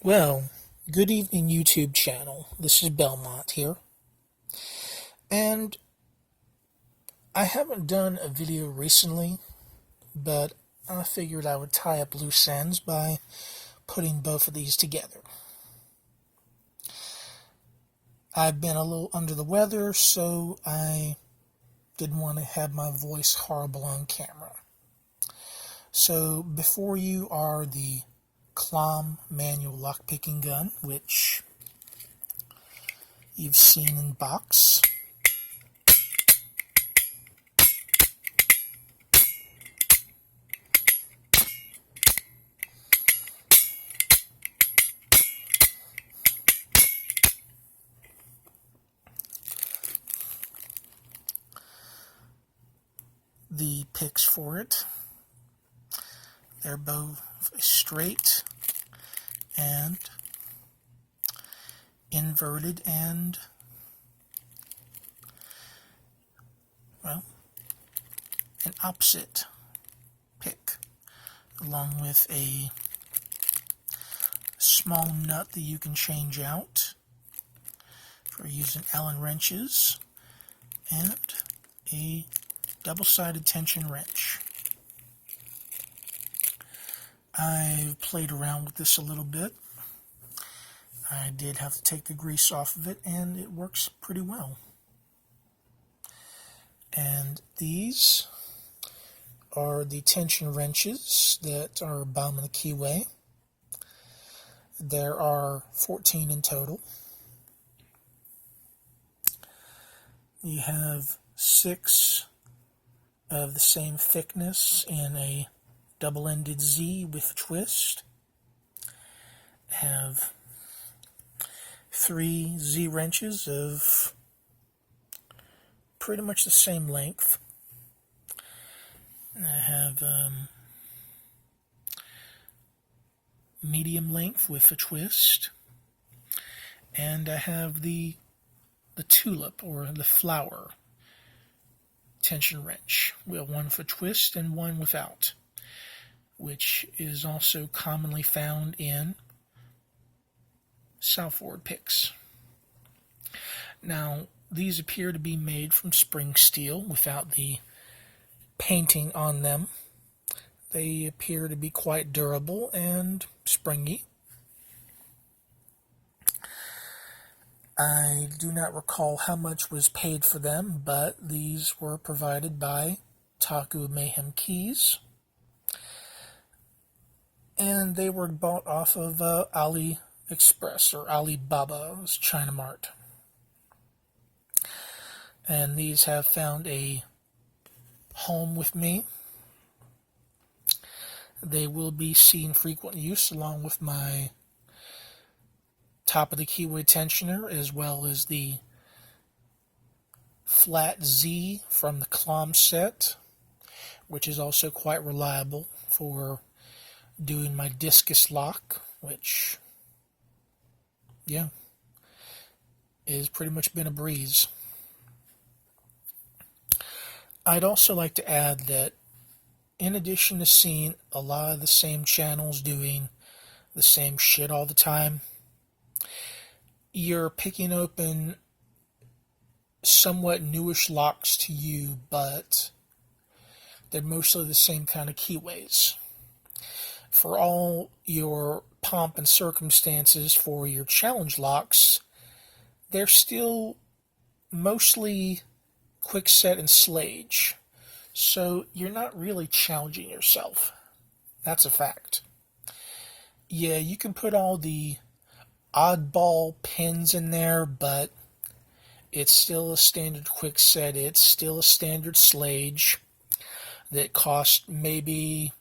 Well, good evening, YouTube channel. This is Belmont here. And I haven't done a video recently, but I figured I would tie up loose ends by putting both of these together. I've been a little under the weather, so I didn't want to have my voice horrible on camera. So before you are the Klom manual lockpicking gun, which you've seen in box. The picks for it. They're both straight and inverted and, well, an opposite pick, along with a small nut that you can change out for using Allen wrenches, and a double-sided tension wrench. I've played around with this a little bit. I did have to take the grease off of it, and it works pretty well. And these are the tension wrenches that are bound in the keyway. There are 14 in total. You have 6 of the same thickness in a double-ended Z with a twist. Have 3 Z wrenches of pretty much the same length. And I have medium length with a twist. And I have the tulip or the flower tension wrench. We have one for twist and one without, which is also commonly found in southward picks. Now, these appear to be made from spring steel without the painting on them. They appear to be quite durable and springy. I do not recall how much was paid for them, but these were provided by Taku Mayhem Keys. And they were bought off of AliExpress or Alibaba's China Mart. And these have found a home with me. They will be seen frequent use along with my top of the keyway tensioner, as well as the flat Z from the Klom set, which is also quite reliable for doing my discus lock, which, yeah, has pretty much been a breeze. I'd also like to add that in addition to seeing a lot of the same channels doing the same shit all the time, you're picking open somewhat newish locks to you, but they're mostly the same kind of keyways. For all your pomp and circumstances for your challenge locks, they're still mostly quickset and slage. So you're not really challenging yourself. That's a fact. Yeah, you can put all the oddball pins in there, but it's still a standard quickset. It's still a standard slage that costs maybe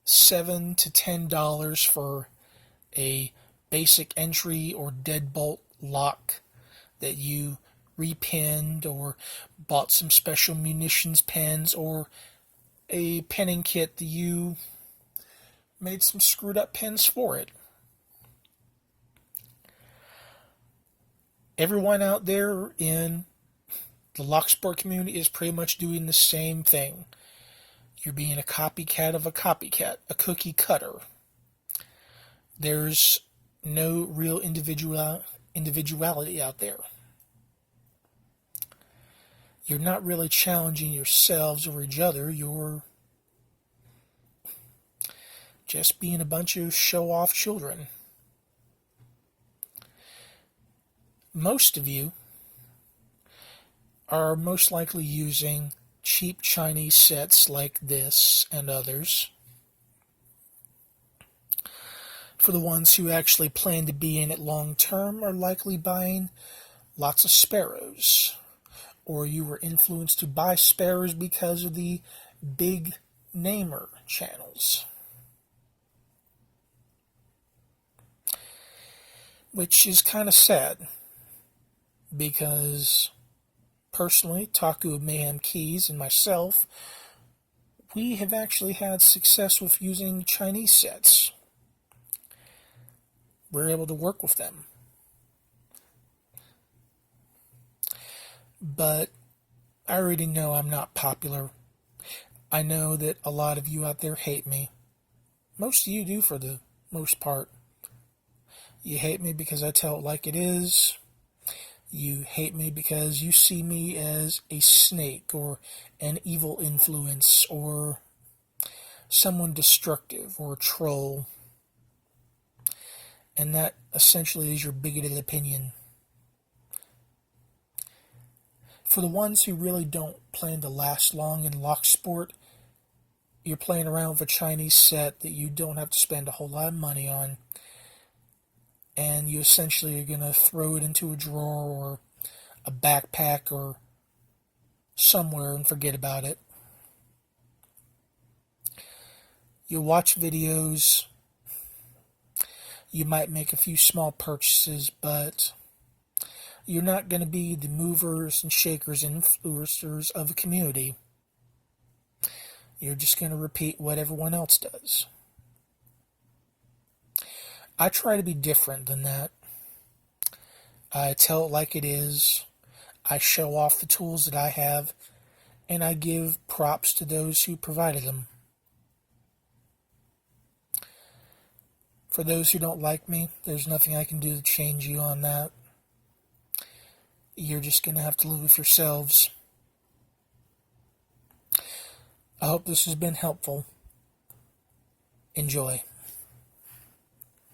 $7 to $10 for a basic entry or deadbolt lock that you repinned or bought some special munitions pins, or a pinning kit that you made some screwed up pins for it. Everyone out there in the lock sport community is pretty much doing the same thing. You're being a copycat of a copycat, a cookie cutter. There's no real individuality out there. You're not really challenging yourselves or each other. You're just being a bunch of show-off children. Most of you are most likely using cheap Chinese sets like this and others. For the ones who actually plan to be in it long term are likely buying lots of sparrows, or you were influenced to buy sparrows because of the big namer channels, which is kind of sad because personally, Taku of Mayhem Keys and myself, we have actually had success with using Chinese sets. We're able to work with them. But I already know I'm not popular. I know that a lot of you out there hate me. Most of you do for the most part. You hate me because I tell it like it is. You hate me because you see me as a snake or an evil influence or someone destructive or a troll. And that essentially is your bigoted opinion. For the ones who really don't plan to last long in lock sport, you're playing around with a Chinese set that you don't have to spend a whole lot of money on. And you essentially are going to throw it into a drawer or a backpack or somewhere and forget about it. You'll watch videos. You might make a few small purchases, but you're not going to be the movers and shakers and influencers of a community. You're just going to repeat what everyone else does. I try to be different than that. I tell it like it is. I show off the tools that I have, and I give props to those who provided them. For those who don't like me, there's nothing I can do to change you on that. You're just going to have to live with yourselves. I hope this has been helpful. Enjoy.